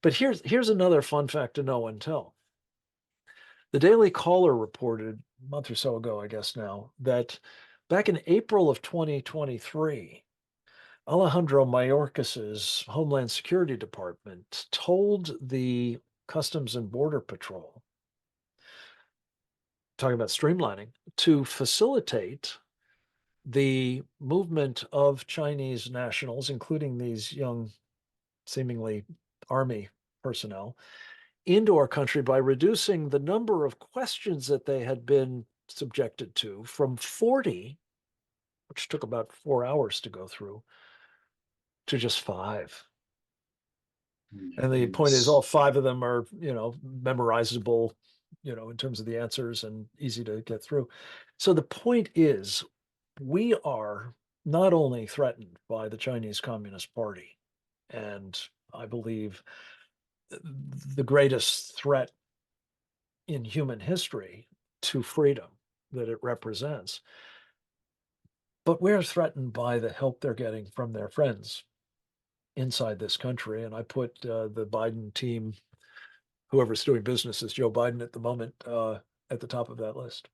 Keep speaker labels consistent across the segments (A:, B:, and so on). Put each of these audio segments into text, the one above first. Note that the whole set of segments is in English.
A: But here's another fun fact to know and tell. The Daily Caller reported a month or so ago, I guess now, that back in April of 2023, Alejandro Mayorkas's Homeland Security Department told the Customs and Border Patrol, talking about streamlining, to facilitate the movement of Chinese nationals, including these young, seemingly army personnel, into our country by reducing the number of questions that they had been subjected to from 40, which took about 4 hours to go through, to just 5.
B: Oh my
A: And the point is, all
B: goodness.
A: 5 of them are, memorizable, in terms of the answers and easy to get through. So the point is, we are not only threatened by the Chinese Communist Party, and I believe the greatest threat in human history to freedom that it represents, but we're threatened by the help they're getting from their friends inside this country. And I put the Biden team, whoever's doing business as Joe Biden at the moment, at the top of that list.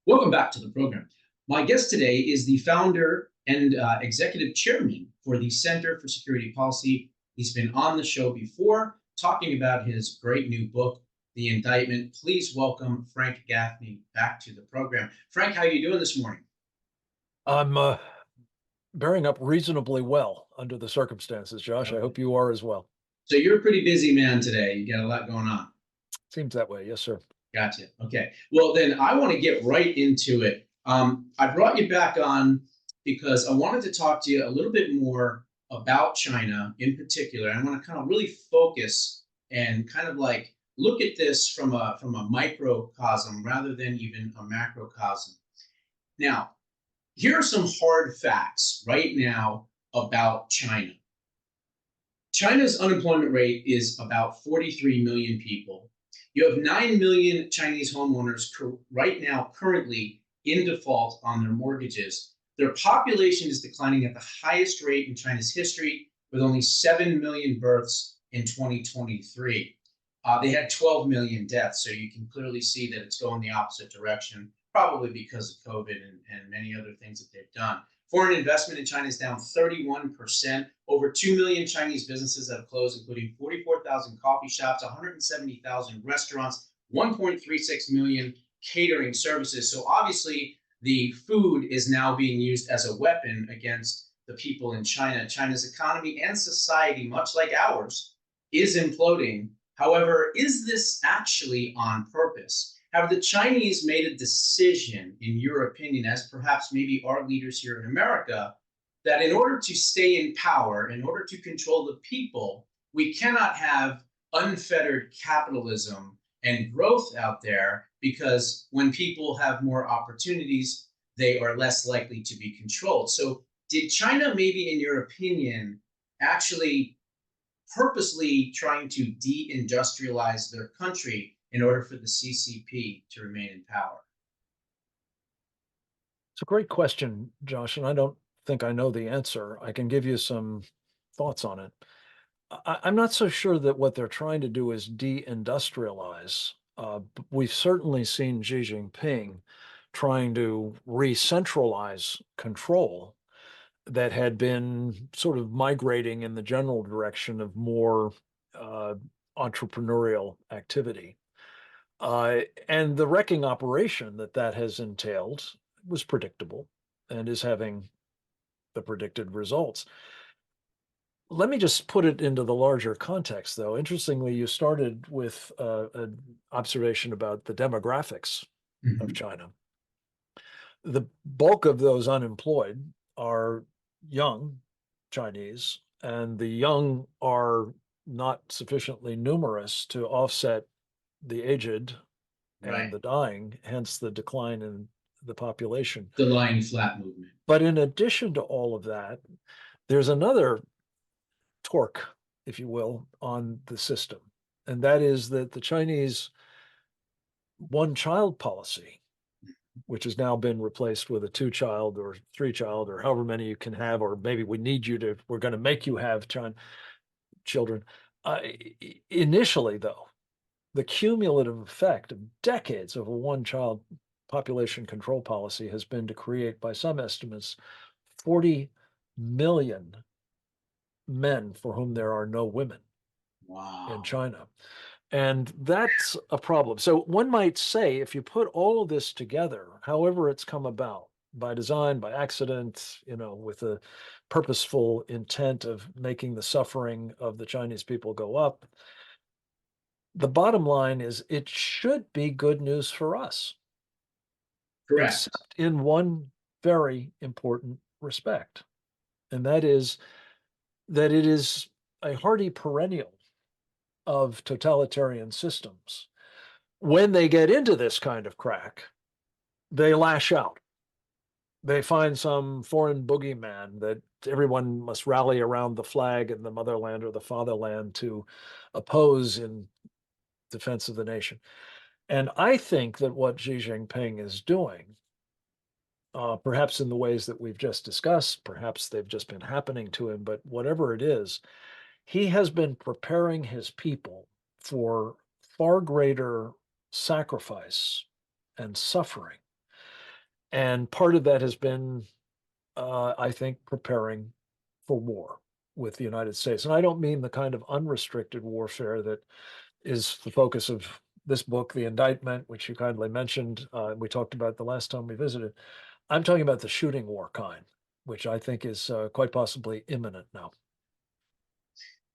B: Welcome back to the program. My guest today is the founder and executive chairman for the Center for Security Policy. He's been on the show before talking about his great new book, The Indictment. Please welcome Frank Gaffney back to the program. Frank, how are you doing this morning?
A: I'm bearing up reasonably well under the circumstances, Josh. I
B: Okay.
A: hope you are as well.
B: So you're a pretty busy man today. You got a lot going on.
A: Seems that way. Yes, sir.
B: Gotcha. Okay. Well, then I want to get right into it. I brought you back on because I wanted to talk to you a little bit more about China in particular. I want to kind of really focus and kind of like look at this from a microcosm rather than even a macrocosm. Now, here are some hard facts right now about China. China's unemployment rate is about 43 million people. You have 9 million Chinese homeowners right now currently in default on their mortgages. Their population is declining at the highest rate in China's history, with only 7 million births in 2023. They had 12 million deaths, so you can clearly see that it's going the opposite direction, probably because of COVID and many other things that they've done. Foreign investment in China is down 31%. Over 2 million Chinese businesses have closed, including 44,000 coffee shops, 170,000 restaurants, 1.36 million catering services. So obviously, the food is now being used as a weapon against the people in China. China's economy and society, much like ours, is imploding. However, is this actually on purpose? Have the Chinese made a decision, in your opinion, as perhaps maybe our leaders here in America, that in order to stay in power, in order to control the people, we cannot have unfettered capitalism and growth out there because when people have more opportunities, they are less likely to be controlled. So, did China, maybe in your opinion, actually purposely trying to deindustrialize their country in order for the CCP to remain in power?
A: It's a great question, Josh, and I don't think I know the answer. I can give you some thoughts on it. I'm not so sure that what they're trying to do is deindustrialize. We've certainly seen Xi Jinping trying to re-centralize control that had been sort of migrating in the general direction of more uh, entrepreneurial activity. And the wrecking operation that has entailed was predictable and is having the predicted results. Let me just put it into the larger context, though. Interestingly, you started with an observation about the demographics of
B: Mhm.
A: China. The bulk of those unemployed are young Chinese, and the young are not sufficiently numerous to offset the aged and
B: Right.
A: the dying, hence the decline in the population.
B: The lying flat movement.
A: But in addition to all of that, there's another torque, if you will, on the system. And that is that the Chinese one child policy, which has now been replaced with a two child or three child or however many you can have, or maybe we need you to, we're going to make you have children. Uh, Initially, though, the cumulative effect of decades of a one child population control policy has been to create, by some estimates, 40 million men for whom there are no women in
B: Wow.
A: China. And that's a problem. So one might say, if you put all of this together, however it's come about, by design, by accident, with a purposeful intent of making the suffering of the Chinese people go up, the bottom line is it should be good news for us,
B: Correct.
A: except in one very important respect. And that is that it is a hardy perennial of totalitarian systems. When they get into this kind of crack, they lash out. They find some foreign boogeyman that everyone must rally around the flag in the motherland or the fatherland to oppose in defense of the nation. And I think that what Xi Jinping is doing, perhaps in the ways that we've just discussed, perhaps they've just been happening to him, but whatever it is, he has been preparing his people for far greater sacrifice and suffering. And part of that has been, I think, preparing for war with the United States. And I don't mean the kind of unrestricted warfare that is the focus of this book, The Indictment, which you kindly mentioned. We talked about the last time we visited. I'm talking about the shooting war kind, which I think is quite possibly imminent now.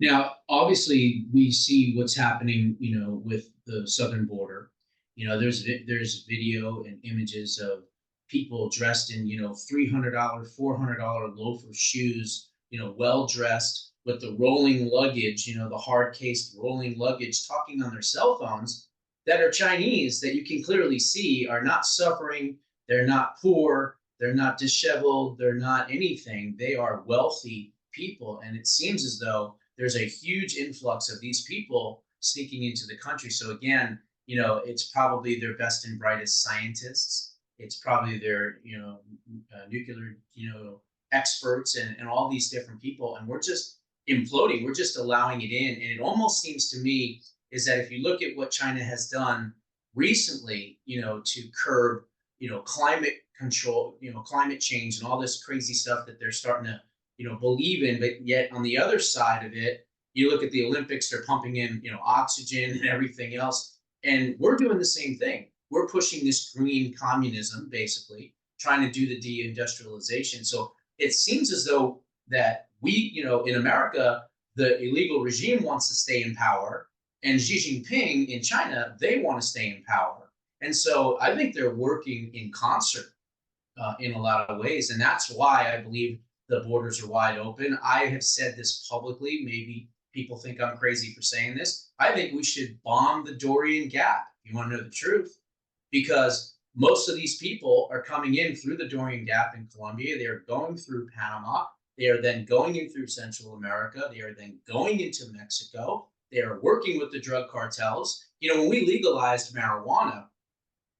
B: Now, obviously, we see what's happening, with the southern border. There's video and images of people dressed in, $300, $400 loafer shoes, well dressed with the rolling luggage, the hard cased rolling luggage, talking on their cell phones that are Chinese that you can clearly see are not suffering. They're not poor. They're not disheveled. They're not anything. They are wealthy people. And it seems as though there's a huge influx of these people sneaking into the country. So again, it's probably their best and brightest scientists. It's probably their, nuclear, experts and all these different people. And we're just imploding. We're just allowing it in. And it almost seems to me is that if you look at what China has done recently, to curb, climate control, climate change and all this crazy stuff that they're starting to believe in, but yet on the other side of it, you look at the Olympics, they're pumping in, oxygen and everything else. And we're doing the same thing. We're pushing this green communism, basically, trying to do the deindustrialization. So it seems as though that we, in America, the illegal regime wants to stay in power, and Xi Jinping in China, they want to stay in power. And so I think they're working in concert in a lot of ways. And that's why I believe the borders are wide open. I have said this publicly. Maybe people think I'm crazy for saying this. I think we should bomb the Darien Gap. You want to know the truth? Because most of these people are coming in through the Darien Gap in Colombia. They are going through Panama. They are then going in through Central America. They are then going into Mexico. They are working with the drug cartels. When we legalized marijuana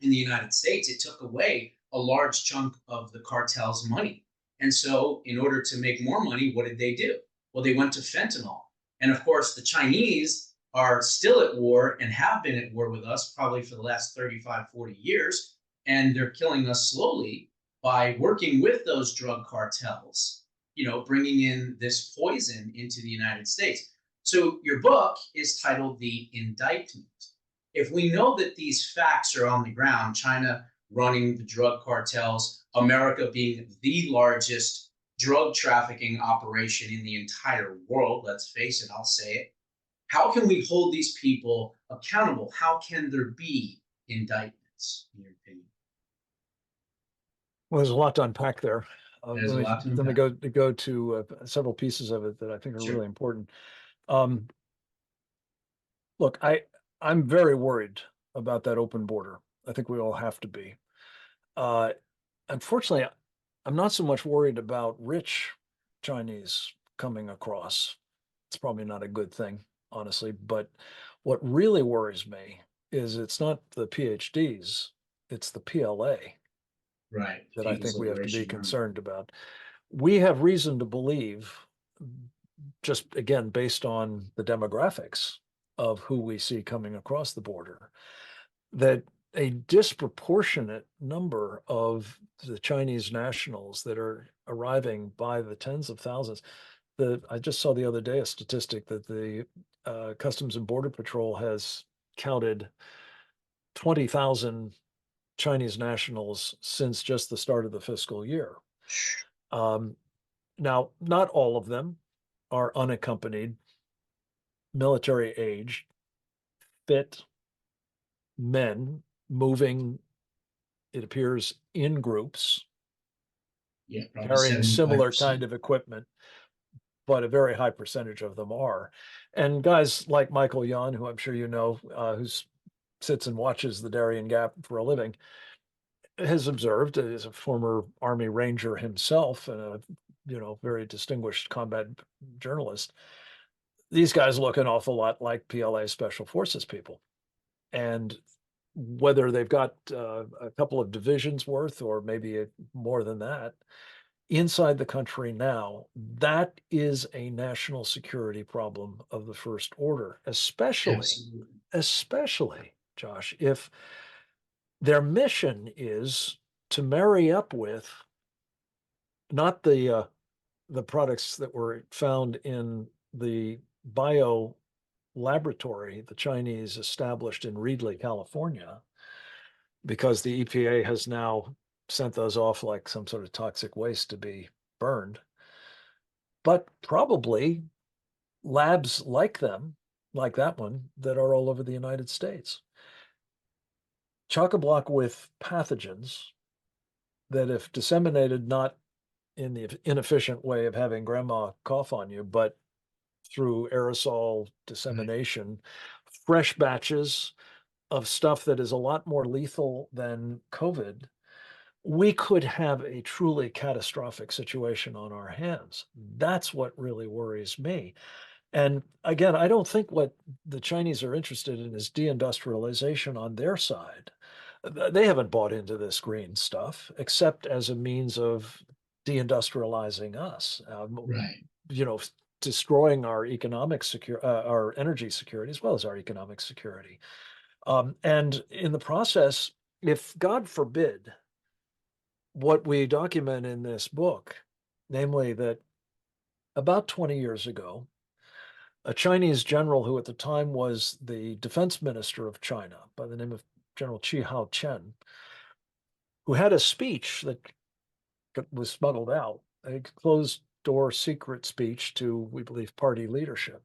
B: in the United States, it took away a large chunk of the cartel's money. And so, in order to make more money, what did they do? Well, they went to fentanyl. And of course, the Chinese are still at war and have been at war with us probably for the last 35, 40 years. And they're killing us slowly by working with those drug cartels, bringing in this poison into the United States. So, your book is titled The Indictment. If we know that these facts are on the ground, China running the drug cartels, America being the largest drug trafficking operation in the entire world. Let's face it, I'll say it. How can we hold these people accountable? How can there be indictments, in your opinion?
A: Well, there's a lot to unpack there.
B: There's a lot to
A: Let me
B: unpack.
A: go to several pieces of it that I think are
B: Sure.
A: really important. Um, Look, I'm very worried about that open border. I think we all have to be. Uh, Unfortunately, I'm not so much worried about rich Chinese coming across. It's probably not a good thing, honestly. But what really worries me is it's not the PhDs, it's the PLA
B: Right.
A: that I
B: People's
A: think we have to be
B: Liberation Army.
A: concerned about. We have reason to believe, just again, based on the demographics of who we see coming across the border, that a disproportionate number of the Chinese nationals that are arriving by the tens of thousands. I just saw the other day a statistic that the Customs and Border Patrol has counted 20,000 Chinese nationals since just the start of the fiscal year. Um, Now, not all of them are unaccompanied, military age, fit men moving, it appears, in groups,
B: Yeah, probably
A: carrying similar
B: 75%.
A: kind of equipment, but a very high percentage of them are. And guys like Michael Yon, who I'm sure you know, who sits and watches the Darien Gap for a living, has observed, as a former Army Ranger himself and a very distinguished combat journalist, these guys look an awful lot like PLA Special Forces people. And whether they've got a couple of divisions worth or maybe more than that inside the country now, that is a national security problem of the first order,
B: Absolutely.
A: especially, Josh, if their mission is to marry up with not the products that were found in the bio laboratory the Chinese established in Reedley, California, because the EPA has now sent those off like some sort of toxic waste to be burned. But probably labs like them, like that one, that are all over the United States. Chock a block with pathogens that, if disseminated not in the inefficient way of having grandma cough on you, but through aerosol
B: Right.
A: dissemination, fresh batches of stuff that is a lot more lethal than COVID, we could have a truly catastrophic situation on our hands. That's what really worries me. And again, I don't think what the Chinese are interested in is deindustrialization on their side. They haven't bought into this green stuff except as a means of deindustrializing us.
B: Right.
A: You know, destroying our energy security as well as our economic security. And in the process, if God forbid what we document in this book, namely that about 20 years ago, a Chinese general who at the time was the defense minister of China by the name of General Chi Hao Chen, who had a speech that was smuggled out, a closed door secret speech to, we believe, party leadership.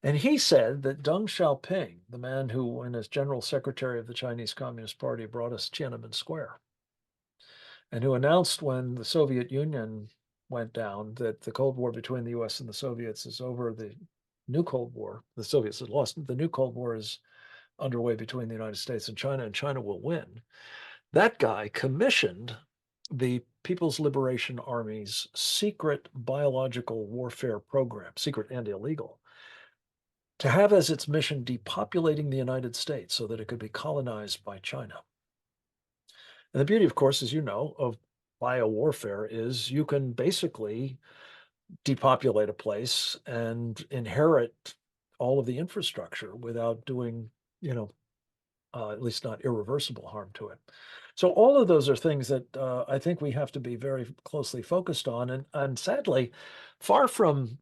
A: And he said that Deng Xiaoping, the man who, when as general secretary of the Chinese Communist Party, brought us Tiananmen Square, and who announced when the Soviet Union went down that the Cold War between the US and the Soviets is over, the new Cold War, the Soviets had lost, the new Cold War is underway between the United States and China will win. That guy commissioned the People's Liberation Army's secret biological warfare program, secret and illegal, to have as its mission depopulating the United States so that it could be colonized by China. And the beauty, of course, as you know, of biowarfare is you can basically depopulate a place and inherit all of the infrastructure without doing, you know, at least not irreversible harm to it. So all of those are things that I think we have to be very closely focused on. And sadly, far from,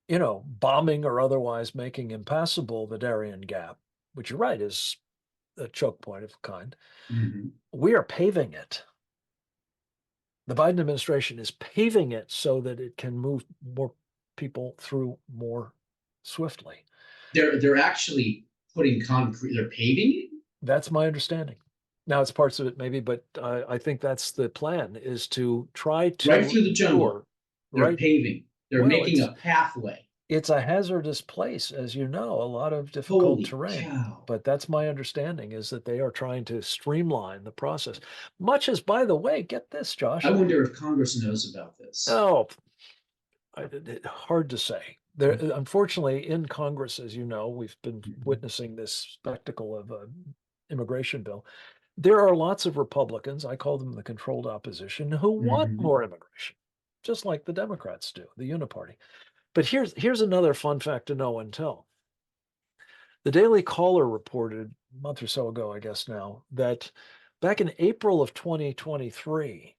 A: bombing or otherwise making impassable the Darien Gap, which you're right is a choke point of a kind,
B: Mhm.
A: we are paving it. The Biden administration is paving it so that it can move more people through more swiftly.
B: They're actually putting concrete. They're paving it.
A: That's my understanding. Now it's parts of it maybe, but I think that's the plan, is to try
B: Right
A: to
B: through the jungle. They're
A: right.
B: paving. They're
A: Well,
B: making a pathway.
A: it's a hazardous place, as you know, a lot of difficult
B: Holy
A: terrain.
B: cow.
A: But that's my understanding, is that they are trying to streamline the process. Much as, by the way, get this, Josh.
B: I wonder if Congress knows about this.
A: Oh, hard to say. There, unfortunately, in Congress, as you know, we've been witnessing this spectacle of an immigration bill. There are lots of Republicans, I call them the controlled opposition, who want more immigration, just like the Democrats do, the uniparty. But here's another fun fact to know and tell. The Daily Caller reported a month or so ago, I guess now, that back in April of 2023,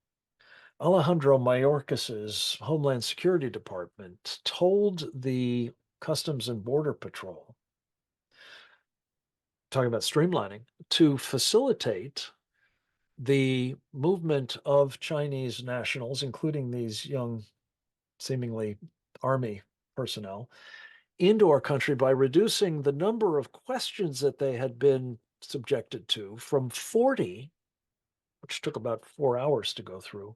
A: Alejandro Mayorkas's Homeland Security Department told the Customs and Border Patrol, talking about streamlining, to facilitate the movement of Chinese nationals, including these young, seemingly army personnel, into our country by reducing the number of questions that they had been subjected to from 40, which took about 4 hours to go through,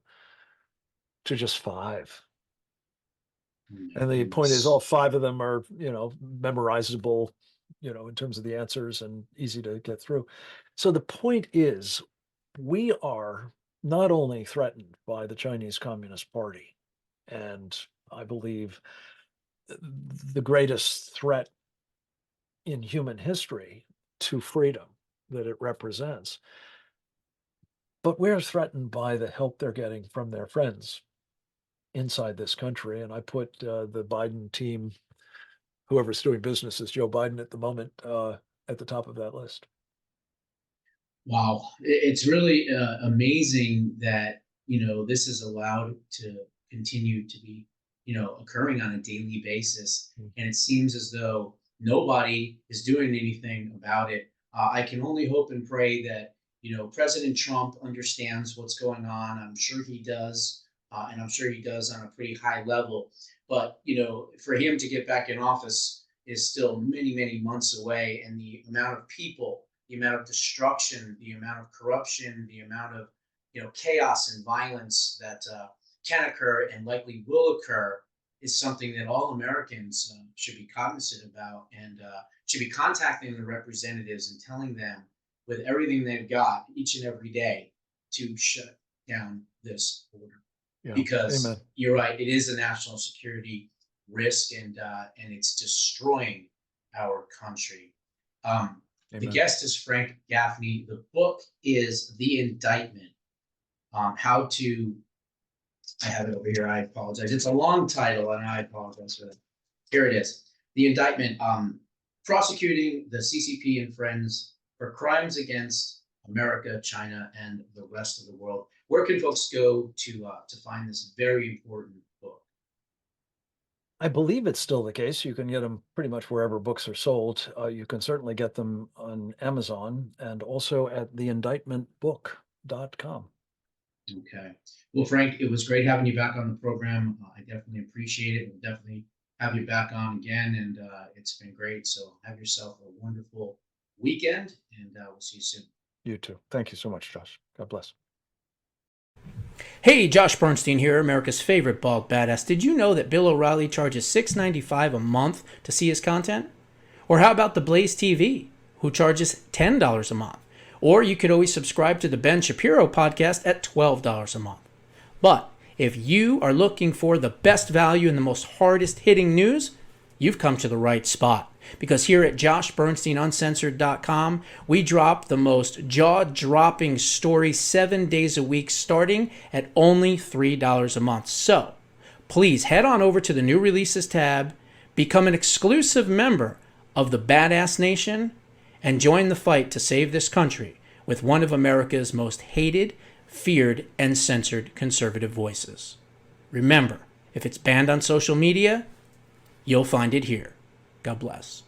A: to just 5. And the point is, all 5 of them are, memorizable, in terms of the answers, and easy to get through. So the point is, we are not only threatened by the Chinese Communist Party, and I believe the greatest threat in human history to freedom that it represents, but we're threatened by the help they're getting from their friends inside this country. And I put the Biden team, whoever's doing business as Joe Biden at the moment, at the top of that list.
B: Wow, it's really amazing that this is allowed to continue to be occurring on a daily basis, and it seems as though nobody is doing anything about it. I can only hope and pray that President Trump understands what's going on. I'm sure he does, and I'm sure he does on a pretty high level. But for him to get back in office is still many, many months away, and the amount of people, the amount of destruction, the amount of corruption, the amount of chaos and violence that can occur and likely will occur is something that all Americans should be cognizant about, and should be contacting the representatives and telling them with everything they've got each and every day to shut down this border.
A: Yeah.
B: Because
A: Amen.
B: you're right, it is a national security risk, and it's destroying our country. The guest is Frank Gaffney. The book is The Indictment. How to, I have it over here. I apologize. It's a long title, and I apologize for that. Here it is. The Indictment, prosecuting the CCP and friends for crimes against America, China, and the rest of the world. Where can folks go to find this very important book?
A: I believe it's still the case. You can get them pretty much wherever books are sold. You can certainly get them on Amazon, and also at theindictmentbook.com.
B: Okay. Well, Frank, it was great having you back on the program. I definitely appreciate it. We'll definitely have you back on again, and it's been great. So have yourself a wonderful weekend, and we'll see you soon.
A: You too. Thank you so much, Josh. God bless.
C: Hey, Josh Bernstein here, America's favorite bald badass. Did you know that Bill O'Reilly charges $6.95 a month to see his content? Or how about the Blaze TV, who charges $10 a month? Or you could always subscribe to the Ben Shapiro podcast at $12 a month. But if you are looking for the best value and the most hardest hitting news, you've come to the right spot. Because here at JoshBernsteinUncensored.com, we drop the most jaw-dropping stories 7 days a week, starting at only $3 a month. So please head on over to the new releases tab, become an exclusive member of the Badass Nation, and join the fight to save this country with one of America's most hated, feared, and censored conservative voices. Remember, if it's banned on social media, you'll find it here. God bless.